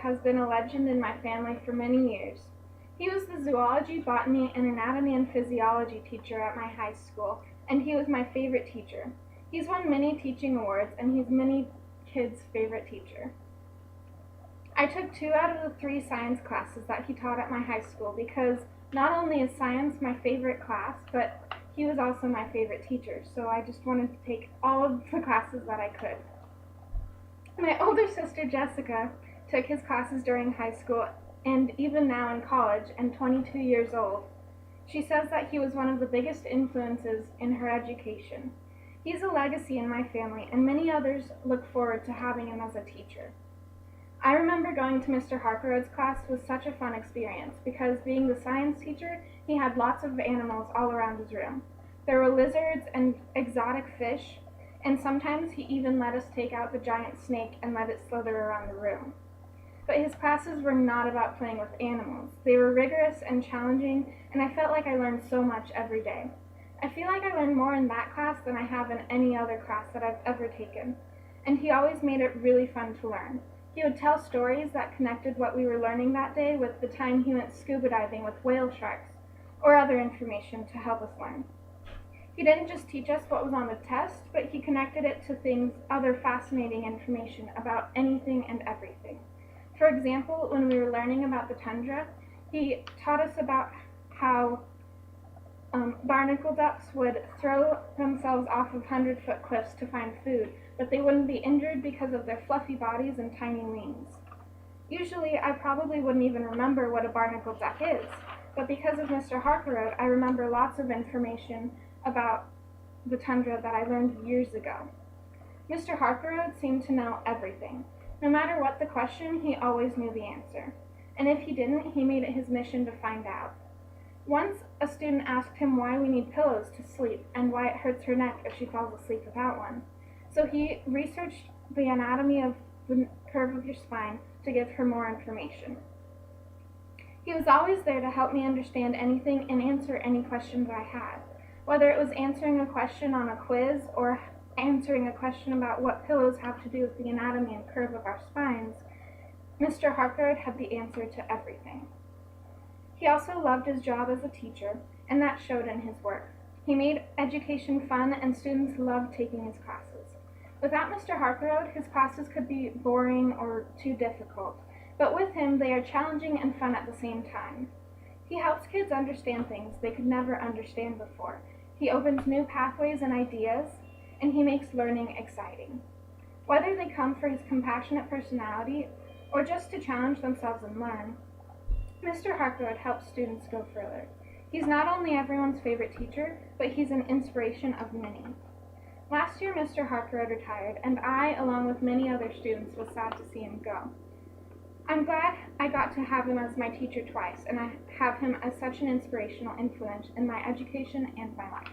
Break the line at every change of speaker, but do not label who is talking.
has been a legend in my family for many years. He was the zoology, botany, and anatomy and physiology teacher at my high school, and he was my favorite teacher. He's won many teaching awards, and he's many kids' favorite teacher. I took 2 out of the 3 science classes that he taught at my high school because not only is science my favorite class, but he was also my favorite teacher, so I just wanted to take all of the classes that I could. My older sister Jessica took his classes during high school and even now in college and 22 years old. She says that he was one of the biggest influences in her education. He's a legacy in my family, and many others look forward to having him as a teacher. I remember going to Mr. Harclerode's class was such a fun experience because being the science teacher, he had lots of animals all around his room. There were lizards and exotic fish, and sometimes he even let us take out the giant snake and let it slither around the room. But his classes were not about playing with animals. They were rigorous and challenging, and I felt like I learned so much every day. I feel like I learned more in that class than I have in any other class that I've ever taken, and he always made it really fun to learn. He would tell stories that connected what we were learning that day with the time he went scuba diving with whale sharks, or other information to help us learn. He didn't just teach us what was on the test, but he connected it to other fascinating information about anything and everything. For example, when we were learning about the tundra, he taught us about how barnacle ducks would throw themselves off of 100-foot cliffs to find food, but they wouldn't be injured because of their fluffy bodies and tiny wings. Usually, I probably wouldn't even remember what a barnacle duck is, but because of Mr. Harclerode, I remember lots of information about the tundra that I learned years ago. Mr. Harclerode seemed to know everything. No matter what the question, he always knew the answer. And if he didn't, he made it his mission to find out. Once, a student asked him why we need pillows to sleep and why it hurts her neck if she falls asleep without one. So he researched the anatomy of the curve of your spine to give her more information. He was always there to help me understand anything and answer any questions I had. Whether it was answering a question on a quiz or answering a question about what pillows have to do with the anatomy and curve of our spines, Mr. Harclerode had the answer to everything. He also loved his job as a teacher, and that showed in his work. He made education fun, and students loved taking his classes. Without Mr. Harclerode, his classes could be boring or too difficult, but with him, they are challenging and fun at the same time. He helps kids understand things they could never understand before. He opens new pathways and ideas, and he makes learning exciting. Whether they come for his compassionate personality or just to challenge themselves and learn, Mr. Harclerode helps students go further. He's not only everyone's favorite teacher, but he's an inspiration of many. Last year, Mr. Harclerode retired, and I, along with many other students, was sad to see him go. I'm glad I got to have him as my teacher twice, and I have him as such an inspirational influence in my education and my life.